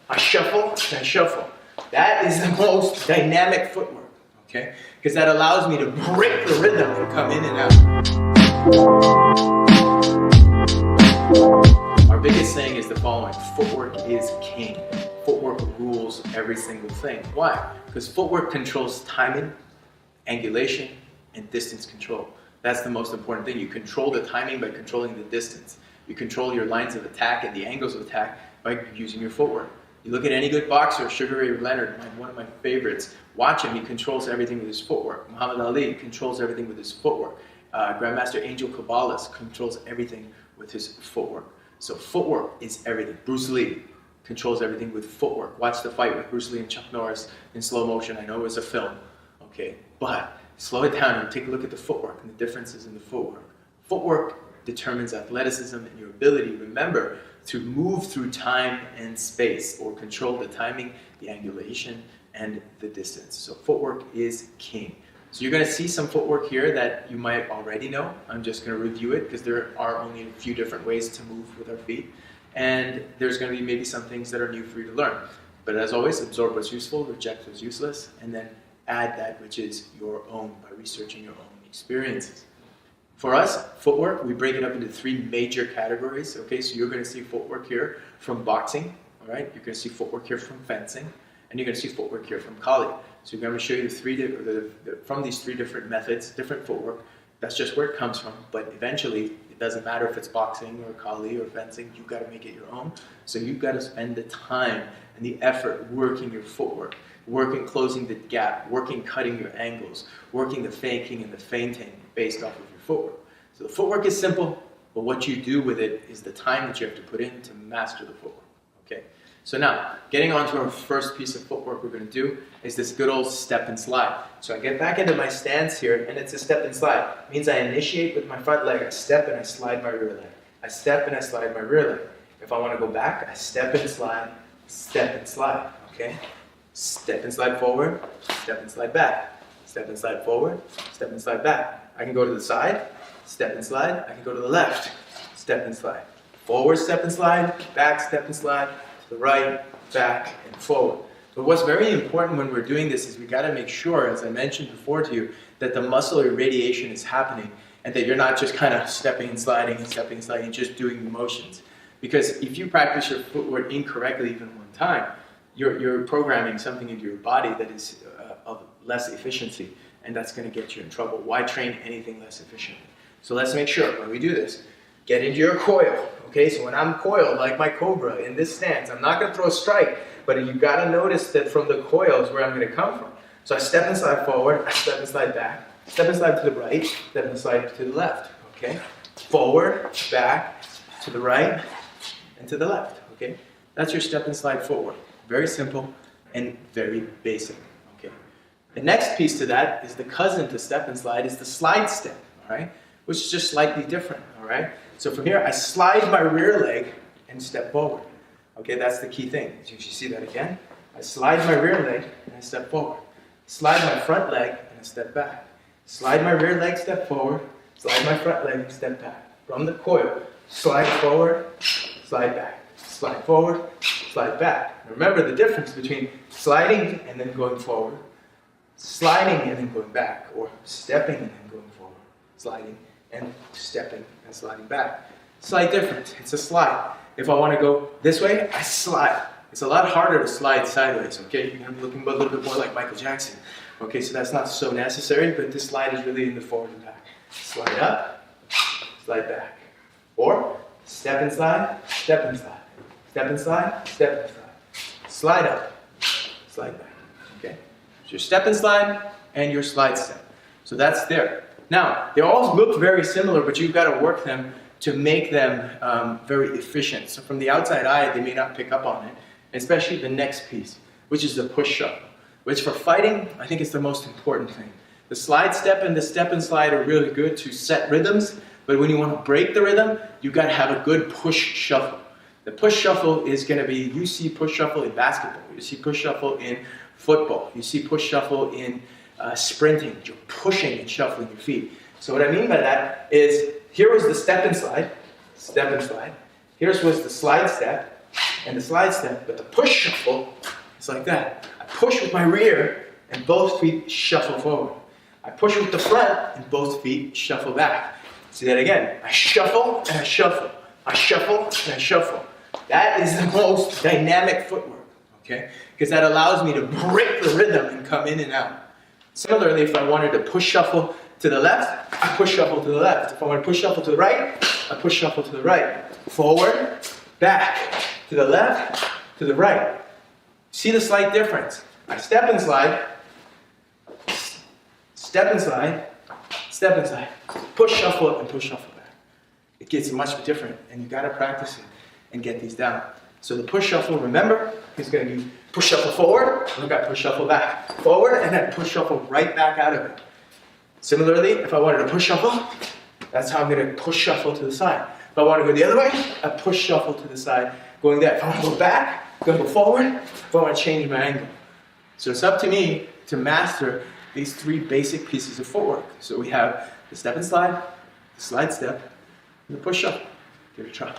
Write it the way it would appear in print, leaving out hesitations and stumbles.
I shuffle, and I shuffle. That is the most dynamic footwork, okay? Because that allows me to break the rhythm and come in and out. Our biggest saying is the following: footwork is king. Footwork rules every single thing. Why? Because footwork controls timing, angulation, and distance control. That's the most important thing. You control the timing by controlling the distance. You control your lines of attack and the angles of attack by using your footwork. You look at any good boxer, Sugar Ray Leonard, one of my favorites. Watch him, he controls everything with his footwork. Muhammad Ali controls everything with his footwork. Grandmaster Angel Caballas controls everything with his footwork. So footwork is everything. Bruce Lee controls everything with footwork. Watch the fight with Bruce Lee and Chuck Norris in slow motion. I know it was a film, okay? But slow it down and take a look at the footwork and the differences in the footwork. Footwork determines athleticism and your ability, remember, to move through time and space, or control the timing, the angulation, and the distance. So footwork is king. So you're going to see some footwork here that you might already know. I'm just going to review it because there are only a few different ways to move with our feet. And there's going to be maybe some things that are new for you to learn. But as always, absorb what's useful, reject what's useless, and then add that which is your own by researching your own experiences. For us, footwork, we break it up into three major categories. Okay, so you're going to see footwork here from boxing, all right? You're going to see footwork here from fencing, and you're going to see footwork here from Kali. So we're going to show you from these three different methods, different footwork. That's just where it comes from, but eventually, it doesn't matter if it's boxing or Kali or fencing, you've got to make it your own. So you've got to spend the time and the effort working your footwork, working closing the gap, working cutting your angles, working the faking and the feinting based off of your footwork. So the footwork is simple, but what you do with it is the time that you have to put in to master the footwork. Okay. So now, getting on to our first piece of footwork we're going to do is this good old step and slide. So I get back into my stance here, and it's a step and slide. It means I initiate with my front leg, I step and I slide my rear leg. I step and I slide my rear leg. If I want to go back, I step and slide, okay? Step and slide forward, step and slide back. Step and slide forward, step and slide back. I can go to the side, step and slide. I can go to the left, step and slide. Forward, step and slide, back, step and slide, to the right, back, and forward. But what's very important when we're doing this is we got to make sure, as I mentioned before to you, that the muscle irradiation is happening and that you're not just kind of stepping and sliding, just doing the motions. Because if you practice your footwork incorrectly even one time, you're programming something into your body that is of less efficiency, and that's going to get you in trouble. Why train anything less efficiently? So let's make sure when we do this, get into your coil. Okay, so when I'm coiled like my cobra in this stance, I'm not going to throw a strike, but you've got to notice that from the coil is where I'm going to come from. So I step and slide forward, I step and slide back, step and slide to the right, step and slide to the left. Okay, forward, back, to the right, and to the left. Okay, that's your step and slide forward. Very simple and very basic. Okay, the next piece to that is the cousin to step and slide is the slide step. All right, which is just slightly different. All right. So from here, I slide my rear leg and step forward. Okay, that's the key thing. You see that again? I slide my rear leg and I step forward. Slide my front leg and I step back. Slide my rear leg, step forward. Slide my front leg, step back. From the coil, slide forward, slide back. Slide forward, slide back. Now remember the difference between sliding and then going forward, sliding and then going back, or stepping and then going forward, sliding and stepping and sliding back. Slight difference. It's a slide. If I want to go this way, I slide. It's a lot harder to slide sideways, okay? You're going to be looking a little bit more like Michael Jackson. Okay, so that's not so necessary, but this slide is really in the forward and back. Slide up, slide back. Or step and slide, step and slide. Step and slide, step and slide. Slide up, slide back, okay? So your step and slide and your slide step. So that's there. Now, they all look very similar, but you've got to work them to make them very efficient. So from the outside eye, they may not pick up on it, especially the next piece, which is the push shuffle, which for fighting, I think is the most important thing. The slide step and the step and slide are really good to set rhythms, but when you want to break the rhythm, you've got to have a good push shuffle. The push shuffle is going to be, you see push shuffle in basketball, you see push shuffle in football, you see push shuffle in sprinting. You're pushing and shuffling your feet. So what I mean by that is, here was the step and slide. Here's was the slide step, and the slide step, but the push shuffle is like that. I push with my rear and both feet shuffle forward. I push with the front and both feet shuffle back. See that again. I shuffle and I shuffle. I shuffle and I shuffle. That is the most dynamic footwork, okay? Because that allows me to break the rhythm and come in and out. Similarly, if I wanted to push shuffle to the left, I push shuffle to the left. If I want to push shuffle to the right, I push shuffle to the right. Forward, back, to the left, to the right. See the slight difference? I step and slide, step and slide, step and slide. Push shuffle and push shuffle back. It gets much different, and you got to practice it and get these down. So the push shuffle, remember, is going to be push shuffle forward, look at push shuffle back. Forward, and then push shuffle right back out of it. Similarly, if I wanted to push shuffle, that's how I'm going to push shuffle to the side. If I want to go the other way, I push shuffle to the side, going there. If I want to go back, I'm going to go forward. If I want to change my angle. So it's up to me to master these three basic pieces of footwork. So we have the step and slide, the slide step, and the push shuffle. Give it a try.